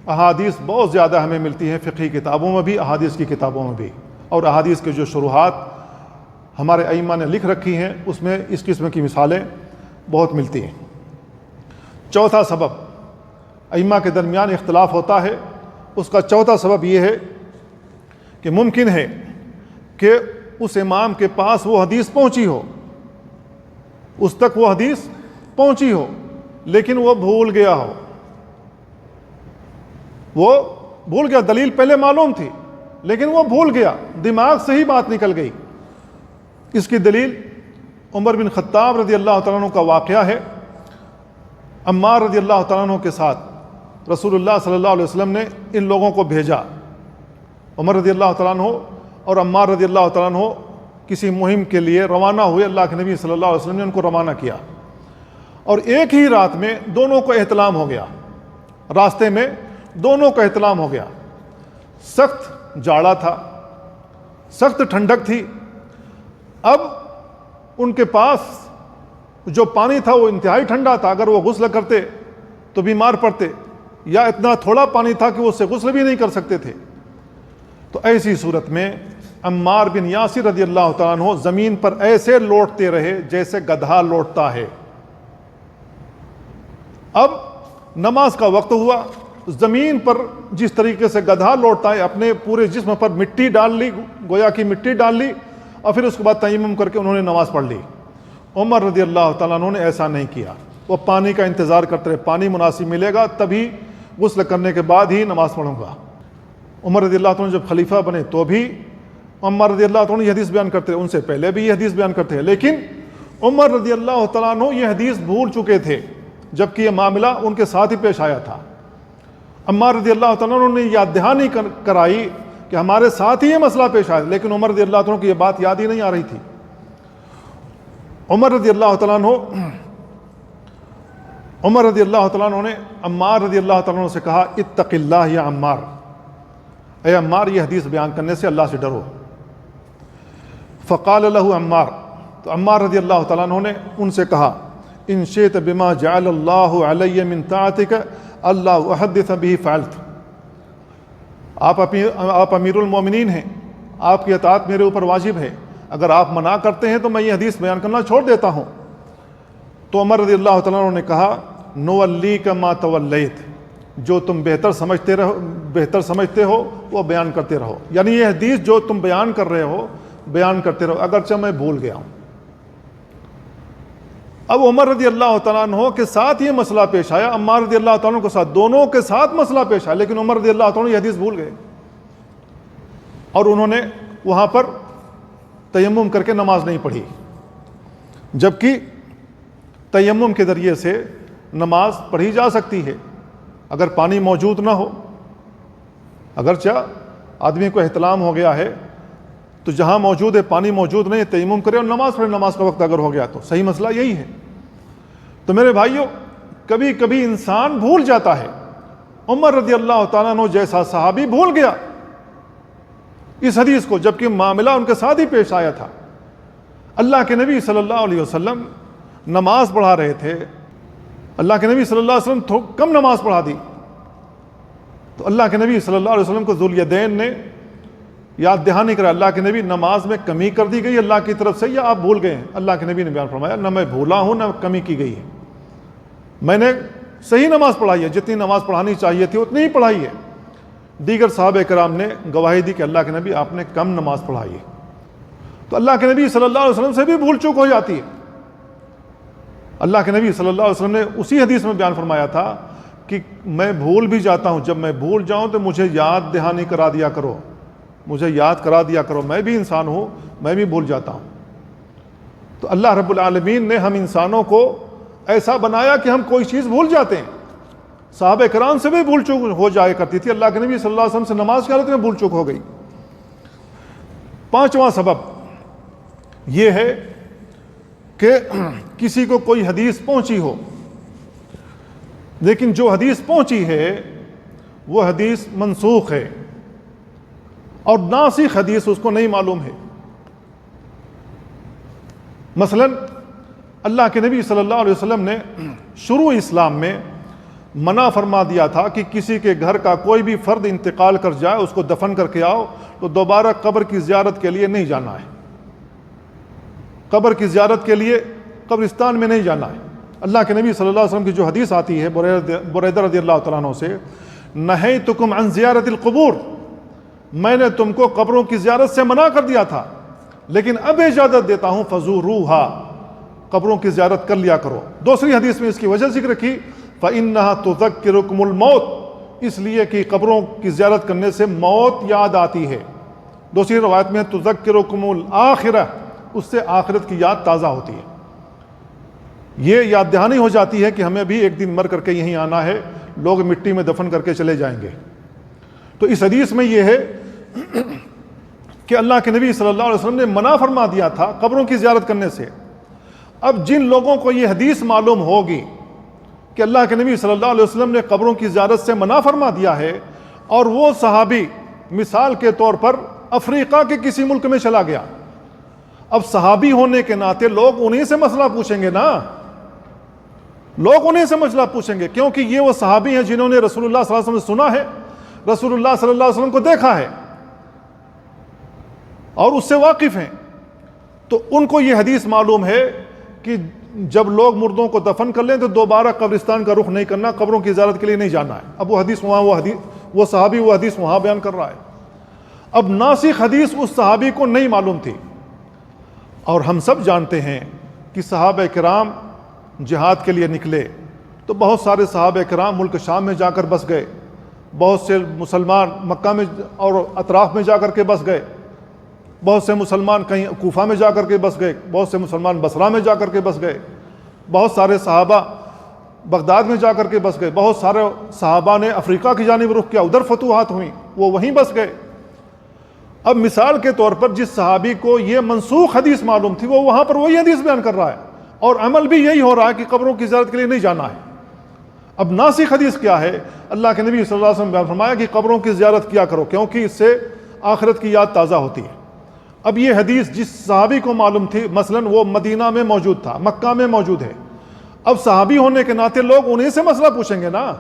احادیث بہت زیادہ ہمیں ملتی ہیں فقہی کتابوں میں بھی، احادیث کی کتابوں میں بھی، اور احادیث کے جو شروحات ہمارے ائمہ نے لکھ رکھی ہیں اس میں اس قسم کی مثالیں بہت ملتی ہیں۔ چوتھا سبب ائمہ کے درمیان اختلاف ہوتا ہے، اس کا چوتھا سبب یہ ہے کہ ممکن ہے کہ اس امام کے پاس وہ حدیث پہنچی ہو، اس تک وہ حدیث پہنچی ہو، لیکن وہ بھول گیا ہو، وہ بھول گیا، دلیل پہلے معلوم تھی لیکن وہ بھول گیا، دماغ سے ہی بات نکل گئی۔ اس کی دلیل عمر بن خطاب رضی اللہ تعالیٰ عنہ کا واقعہ ہے۔ عمار رضی اللہ تعالیٰ عنہ کے ساتھ رسول اللہ صلی اللہ علیہ وسلم نے ان لوگوں کو بھیجا، عمر رضی اللہ تعالیٰ عنہ اور عمار رضی اللہ تعالیٰ عنہ کسی مہم کے لیے روانہ ہوئے۔ اللہ کے نبی صلی اللہ علیہ وسلم نے ان کو روانہ کیا، اور ایک ہی رات میں دونوں کو احتلام ہو گیا، راستے میں دونوں کا احتلام ہو گیا۔ سخت جاڑا تھا، سخت ٹھنڈک تھی۔ اب ان کے پاس جو پانی تھا وہ انتہائی ٹھنڈا تھا، اگر وہ غسل کرتے تو بیمار پڑتے، یا اتنا تھوڑا پانی تھا کہ وہ اس سے غسل بھی نہیں کر سکتے تھے۔ تو ایسی صورت میں عمار بن یاسر رضی اللہ تعالیٰ عنہ زمین پر ایسے لوٹتے رہے جیسے گدھا لوٹتا ہے۔ اب نماز کا وقت ہوا، زمین پر جس طریقے سے گدھا لوٹتا ہے اپنے پورے جسم پر مٹی ڈال لی، گویا کی مٹی ڈال لی، اور پھر اس کے بعد تیمم کر کے انہوں نے نماز پڑھ لی۔ عمر رضی اللہ تعالیٰ عنہ نے ایسا نہیں کیا، وہ پانی کا انتظار کرتے رہے، پانی مناسب ملے گا تبھی غسل کرنے کے بعد ہی نماز پڑھوں گا۔ عمر رضی اللہ تعالیٰ عنہ جب خلیفہ بنے تو بھی عمر رضی اللہ تعالیٰ عنہ یہ حدیث بیان کرتے، ان سے پہلے بھی یہ حدیث بیان کرتے ہیں، لیکن عمر رضی اللہ تعالیٰ عنہ یہ حدیث بھول چکے تھے، جبکہ یہ معاملہ ان کے ساتھ ہی پیش آیا تھا۔ عمار رضی اللہ تعالیٰ عنہ نے یاد دہانی کرائی کہ ہمارے ساتھ ہی یہ مسئلہ پیش آیا، لیکن عمر رضی اللہ تعالیٰ عنہ کی یہ بات یاد ہی نہیں آ رہی تھی۔ عمر رضی اللہ تعالیٰ عنہ نے عمار رضی اللہ تعالیٰ عنہ سے کہا اتق اللہ یا عمار، اے عمار یہ حدیث بیان کرنے سے اللہ سے ڈرو۔ فقال له عمار، تو عمار رضی اللہ تعالیٰ عنہ نے ان سے کہا ان شئت بما جعل اللہ علی من طاعتک اللہ احدث به فعلت، آپ امیر المومنین ہیں، آپ کی اطاعت میرے اوپر واجب ہے، اگر آپ منع کرتے ہیں تو میں یہ حدیث بیان کرنا چھوڑ دیتا ہوں۔ تو عمر رضی اللہ تعالیٰ عنہ نے کہا نولیک ما تولیت، جو تم بہتر سمجھتے ہو وہ بیان کرتے رہو، یعنی یہ حدیث جو تم بیان کر رہے ہو بیان کرتے رہو، اگرچہ میں بھول گیا ہوں۔ اب عمر رضی اللہ تعالیٰ عنہ کے ساتھ یہ مسئلہ پیش آیا، عمار رضی اللہ تعالیٰ عنہ کے ساتھ، دونوں کے ساتھ مسئلہ پیش آیا، لیکن عمر رضی اللہ تعالیٰ عنہ یہ حدیث بھول گئے اور انہوں نے وہاں پر تیمم کر کے نماز نہیں پڑھی، جبکہ تیمم کے ذریعے سے نماز پڑھی جا سکتی ہے اگر پانی موجود نہ ہو۔ اگرچہ آدمی کو احتلام ہو گیا ہے تو جہاں موجود ہے پانی موجود نہیں ہے تیمم کرے اور نماز پڑھے، نماز کا وقت اگر ہو گیا تو صحیح مسئلہ یہی ہے۔ تو میرے بھائیوں کبھی کبھی انسان بھول جاتا ہے، عمر رضی اللہ تعالیٰ عنہ جیسا صحابی بھول گیا اس حدیث کو، جبکہ معاملہ ان کے ساتھ ہی پیش آیا تھا۔ اللہ کے نبی صلی اللہ علیہ وسلم نماز پڑھا رہے تھے، اللہ کے نبی صلی اللہ علیہ وسلم کم نماز پڑھا دی، تو اللہ کے نبی صلی اللہ علیہ وسلم کو ذوالیدین نے یاد دہانی کرا، اللہ کے نبی نماز میں کمی کر دی گئی اللہ کی طرف سے یا آپ بھول گئے ہیں؟ اللہ کے نبی نے بیان فرمایا نہ میں بھولا ہوں نہ کمی کی گئی ہے، میں نے صحیح نماز پڑھائی ہے، جتنی نماز پڑھانی چاہیے تھی اتنی ہی پڑھائی ہے۔ دیگر صحابہ کرام نے گواہی دی کہ اللہ کے نبی آپ نے کم نماز پڑھائی ہے۔ تو اللہ کے نبی صلی اللہ علیہ وسلم سے بھی بھول چوک ہو جاتی ہے۔ اللہ کے نبی صلی اللہ علیہ وسلم نے اسی حدیث میں بیان فرمایا تھا کہ میں بھول بھی جاتا ہوں، جب میں بھول جاؤں تو مجھے یاد دہانی کرا دیا کرو، مجھے یاد کرا دیا کرو، میں بھی انسان ہوں، میں بھی بھول جاتا ہوں۔ تو اللہ رب العالمین نے ہم انسانوں کو ایسا بنایا کہ ہم کوئی چیز بھول جاتے ہیں۔ صحابہ کرام سے بھی بھول چوک ہو جایا کرتی تھی، اللہ کے نبی صلی اللہ علیہ وسلم سے نماز کی حالت میں بھول چوک ہو گئی۔ پانچواں سبب یہ ہے کہ کسی کو کوئی حدیث پہنچی ہو، لیکن جو حدیث پہنچی ہے وہ حدیث منسوخ ہے اور ناسخ حدیث اس کو نہیں معلوم ہے۔ مثلا اللہ کے نبی صلی اللہ علیہ وسلم نے شروع اسلام میں منع فرما دیا تھا کہ کسی کے گھر کا کوئی بھی فرد انتقال کر جائے اس کو دفن کر کے آؤ تو دوبارہ قبر کی زیارت کے لیے نہیں جانا ہے، قبر کی زیارت کے لیے قبرستان میں نہیں جانا ہے۔ اللہ کے نبی صلی اللہ علیہ وسلم کی جو حدیث آتی ہے بریدہ رضی اللہ تعالیٰ عنہ سے، نہیتکم عن زیارت القبور، میں نے تم کو قبروں کی زیارت سے منع کر دیا تھا لیکن اب اجازت دیتا ہوں فزوروہا، قبروں کی زیارت کر لیا کرو۔ دوسری حدیث میں اس کی وجہ ذکر کی فإنہا تذکرکم الموت، اس لیے کہ قبروں کی زیارت کرنے سے موت یاد آتی ہے۔ دوسری روایت میں تذکرکم الآخرہ، اس سے آخرت کی یاد تازہ ہوتی ہے، یہ یاد دہانی ہو جاتی ہے کہ ہمیں بھی ایک دن مر کر کے یہیں آنا ہے، لوگ مٹی میں دفن کر کے چلے جائیں گے۔ تو اس حدیث میں یہ ہے کہ اللہ کے نبی صلی اللہ علیہ وسلم نے منع فرما دیا تھا قبروں کی زیارت کرنے سے۔ اب جن لوگوں کو یہ حدیث معلوم ہوگی کہ اللہ کے نبی صلی اللہ علیہ وسلم نے قبروں کی زیارت سے منع فرما دیا ہے، اور وہ صحابی مثال کے طور پر افریقہ کے کسی ملک میں چلا گیا، اب صحابی ہونے کے ناطے لوگ انہیں سے مسئلہ پوچھیں گے نا، لوگ انہیں سے مسئلہ پوچھیں گے، کیونکہ یہ وہ صحابی ہیں جنہوں نے رسول اللہ صلی اللہ علیہ وسلم سے سنا ہے، رسول اللہ صلی اللہ علیہ وسلم کو دیکھا ہے اور اس سے واقف ہیں۔ تو ان کو یہ حدیث معلوم ہے کہ جب لوگ مردوں کو دفن کر لیں تو دوبارہ قبرستان کا رخ نہیں کرنا، قبروں کی زیارت کے لیے نہیں جانا ہے۔ اب وہ حدیث وہاں، وہ صحابی وہ حدیث وہاں بیان کر رہا ہے۔ اب ناسخ حدیث اس صحابی کو نہیں معلوم تھی، اور ہم سب جانتے ہیں کہ صحابہ کرام جہاد کے لیے نکلے تو بہت سارے صحابہ کرام ملک شام میں جا کر بس گئے، بہت سے مسلمان مکہ میں اور اطراف میں جا کر کے بس گئے، بہت سے مسلمان کہیں کوفہ میں جا کر کے بس گئے، بہت سے مسلمان بصرہ میں جا کر کے بس گئے، بہت سارے صحابہ بغداد میں جا کر کے بس گئے. بہت سارے صحابہ نے افریقہ کی جانب رخ کیا, ادھر فتوحات ہوئیں, وہ وہیں بس گئے. اب مثال کے طور پر جس صحابی کو یہ منسوخ حدیث معلوم تھی وہ وہاں پر وہی حدیث بیان کر رہا ہے, اور عمل بھی یہی ہو رہا ہے کہ قبروں کی زیارت کے لیے نہیں جانا ہے. اب ناسخ حدیث کیا ہے؟ اللہ کے نبی صلی اللہ علیہ وسلم نے فرمایا کہ قبروں کی زیارت کیا کرو کیونکہ اس سے آخرت کی یاد تازہ ہوتی ہے. اب یہ حدیث جس صحابی کو معلوم تھی, مثلا وہ مدینہ میں موجود تھا, مکہ میں موجود ہے, اب صحابی ہونے کے ناطے لوگ انہیں سے مسئلہ پوچھیں گے نا,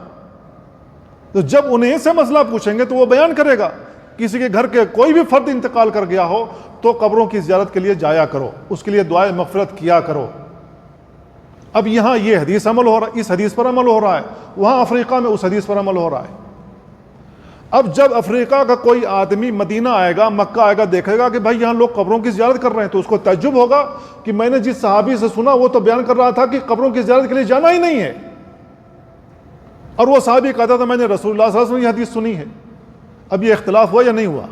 تو جب انہیں سے مسئلہ پوچھیں گے تو وہ بیان کرے گا. کسی کے گھر کے کوئی بھی فرد انتقال کر گیا ہو تو قبروں کی زیارت کے لیے جایا کرو, اس کے لیے دعائے مغفرت کیا کرو. اب یہاں یہ حدیث عمل ہو رہا ہے, اس حدیث پر عمل ہو رہا ہے, وہاں افریقہ میں اس حدیث پر عمل ہو رہا ہے. اب جب افریقہ کا کوئی آدمی مدینہ آئے گا, مکہ آئے گا, دیکھے گا کہ بھائی یہاں لوگ قبروں کی زیارت کر رہے ہیں, تو اس کو تعجب ہوگا کہ میں نے جس صحابی سے سنا وہ تو بیان کر رہا تھا کہ قبروں کی زیارت کے لیے جانا ہی نہیں ہے, اور وہ صحابی کہتا تھا میں نے رسول اللہ صلی اللہ علیہ وسلم کی حدیث سنی ہے. اب یہ اختلاف ہوا یا نہیں ہوا؟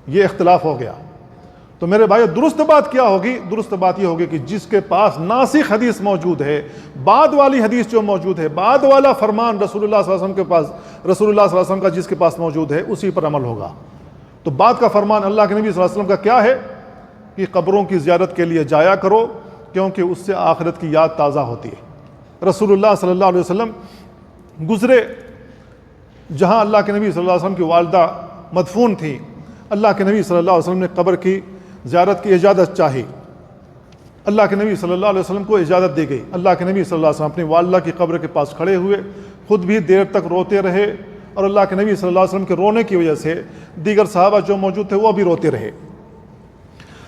یہ اختلاف ہو گیا. تو میرے بھائی درست بات کیا ہوگی؟ درست بات یہ ہوگی کہ جس کے پاس ناسخ حدیث موجود ہے, بعد والی حدیث جو موجود ہے, بعد والا فرمان رسول اللہ صلی اللہ علیہ وسلم کے پاس, رسول اللہ صلی اللہ علیہ وسلم کا جس کے پاس موجود ہے اسی پر عمل ہوگا. تو بعد کا فرمان اللہ کے نبی صلی اللہ علیہ وسلم کا کیا ہے کہ قبروں کی زیارت کے لیے جایا کرو کیونکہ اس سے آخرت کی یاد تازہ ہوتی ہے. رسول اللہ صلی اللہ علیہ وسلم گزرے جہاں اللہ کے نبی صلی اللہ علیہ وسلم کی والدہ مدفون تھی, اللہ کے نبی صلی اللہ علیہ وسلم نے قبر کی زیارت کی اجازت چاہی. اللہ کے نبی صلی اللہ علیہ وسلم کو اجازت دی گئی. اللہ کے نبی صلی اللہ علیہ وسلم اپنی والدہ کی قبر کے پاس کھڑے ہوئے, خود بھی دیر تک روتے رہے, اور اللہ کے نبی صلی اللہ علیہ وسلم کے رونے کی وجہ سے دیگر صحابہ جو موجود تھے وہ بھی روتے رہے.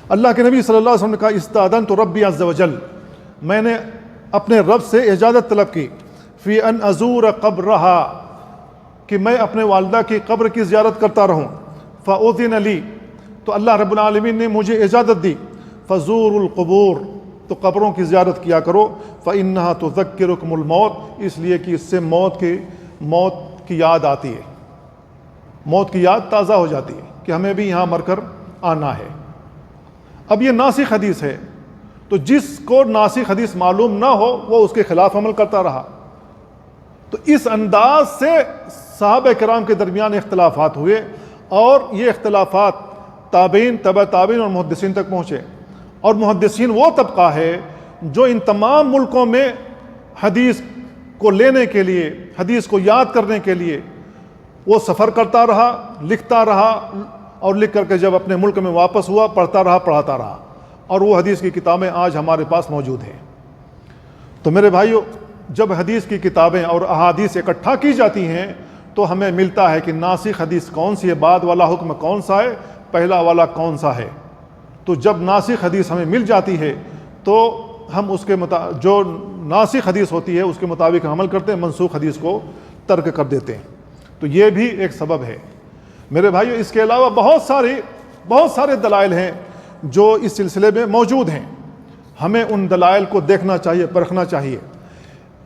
اللہ کے نبی صلی اللہ علیہ وسلم نے کہا استاذنت ربی عز وجل, میں نے اپنے رب سے اجازت طلب کی, فی ان ازور قبرہا, کہ میں اپنے والدہ کی قبر کی زیارت کرتا رہوں. فاذن لی, تو اللہ رب العالمین نے مجھے اجازت دی. فزور القبور, تو قبروں کی زیارت کیا کرو. فانہا تذکرکم الموت, اس لیے کہ اس سے موت کی یاد آتی ہے, موت کی یاد تازہ ہو جاتی ہے کہ ہمیں بھی یہاں مر کر آنا ہے. اب یہ ناسخ حدیث ہے, تو جس کو ناسخ حدیث معلوم نہ ہو وہ اس کے خلاف عمل کرتا رہا. تو اس انداز سے صحابہ کرام کے درمیان اختلافات ہوئے, اور یہ اختلافات تابعین, تبع تابعین اور محدثین تک پہنچے. اور محدثین وہ طبقہ ہے جو ان تمام ملکوں میں حدیث کو لینے کے لیے, حدیث کو یاد کرنے کے لیے وہ سفر کرتا رہا, لکھتا رہا, اور لکھ کر کے جب اپنے ملک میں واپس ہوا پڑھتا رہا, پڑھاتا رہا, اور وہ حدیث کی کتابیں آج ہمارے پاس موجود ہیں. تو میرے بھائیو, جب حدیث کی کتابیں اور احادیث اکٹھا کی جاتی ہیں تو ہمیں ملتا ہے کہ ناسخ حدیث کون سی ہے, بعد والا حکم کون سا ہے, پہلا والا کون سا ہے. تو جب ناسخ حدیث ہمیں مل جاتی ہے تو ہم اس کے جو ناسخ حدیث ہوتی ہے اس کے مطابق عمل کرتے ہیں, منسوخ حدیث کو ترک کر دیتے ہیں. تو یہ بھی ایک سبب ہے. میرے بھائیو, اس کے علاوہ بہت سارے دلائل ہیں جو اس سلسلے میں موجود ہیں. ہمیں ان دلائل کو دیکھنا چاہیے, پرکھنا چاہیے.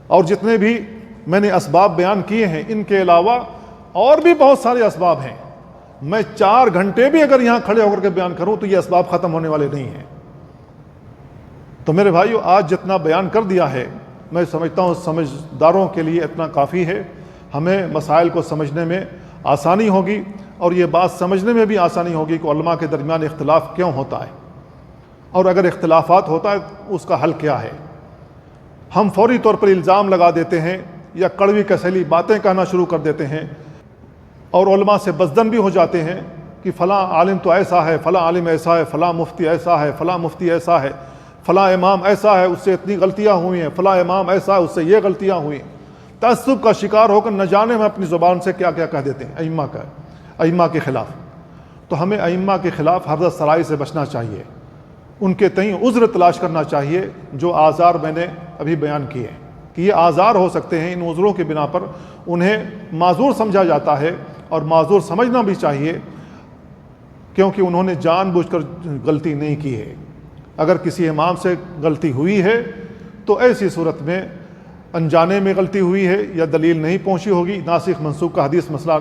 اور جتنے بھی میں نے اسباب بیان کیے ہیں ان کے علاوہ اور بھی بہت سارے اسباب ہیں. میں 4 گھنٹے بھی اگر یہاں کھڑے ہو کر کے بیان کروں تو یہ اسباب ختم ہونے والے نہیں ہیں. تو میرے بھائیو, آج جتنا بیان کر دیا ہے میں سمجھتا ہوں سمجھداروں کے لیے اتنا کافی ہے. ہمیں مسائل کو سمجھنے میں آسانی ہوگی, اور یہ بات سمجھنے میں بھی آسانی ہوگی کہ علماء کے درمیان اختلاف کیوں ہوتا ہے, اور اگر اختلافات ہوتا ہے اس کا حل کیا ہے. ہم فوری طور پر الزام لگا دیتے ہیں یا کڑوی کسیلی باتیں کہنا شروع کر دیتے ہیں, اور علماء سے بزدن بھی ہو جاتے ہیں کہ فلاں عالم تو ایسا ہے, فلاں عالم ایسا ہے, فلاں مفتی ایسا ہے, فلاں مفتی ایسا ہے, فلاں امام ایسا ہے, اس سے اتنی غلطیاں ہوئی ہیں, فلاں امام ایسا ہے, اس سے یہ غلطیاں ہوئی ہیں. تعصب کا شکار ہو کر نہ جانے میں اپنی زبان سے کیا کیا کہہ دیتے ہیں ائمہ کے خلاف. تو ہمیں ائمہ کے خلاف حرزت سرائی سے بچنا چاہیے, ان کے تئیں عذر تلاش کرنا چاہیے. جو آزار میں نے ابھی بیان کیے کہ یہ آزار ہو سکتے ہیں, ان عذروں کی بنا پر انہیں معذور سمجھا جاتا ہے, اور معذور سمجھنا بھی چاہیے کیونکہ انہوں نے جان بوجھ کر غلطی نہیں کی ہے. اگر کسی امام سے غلطی ہوئی ہے تو ایسی صورت میں انجانے میں غلطی ہوئی ہے یا دلیل نہیں پہنچی ہوگی, ناسخ منسوخ کا حدیث مسئلہ,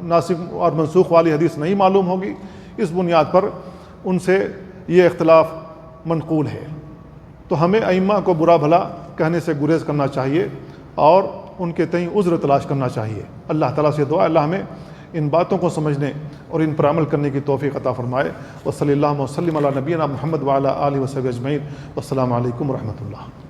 ناسخ اور منسوخ والی حدیث نہیں معلوم ہوگی, اس بنیاد پر ان سے یہ اختلاف منقول ہے. تو ہمیں ائمہ کو برا بھلا کہنے سے گریز کرنا چاہیے. اور ان کے تئیں عذر تلاش کرنا چاہیے۔ اللہ تعالیٰ سے دعا، اللہ ہمیں ان باتوں کو سمجھنے اور ان پر عمل کرنے کی توفیق عطا فرمائے۔ وصلی اللہ وسلم علی نبینا محمد وعلی آلہ وصحبہ اجمعین۔ والسلام علیکم ورحمۃ اللہ۔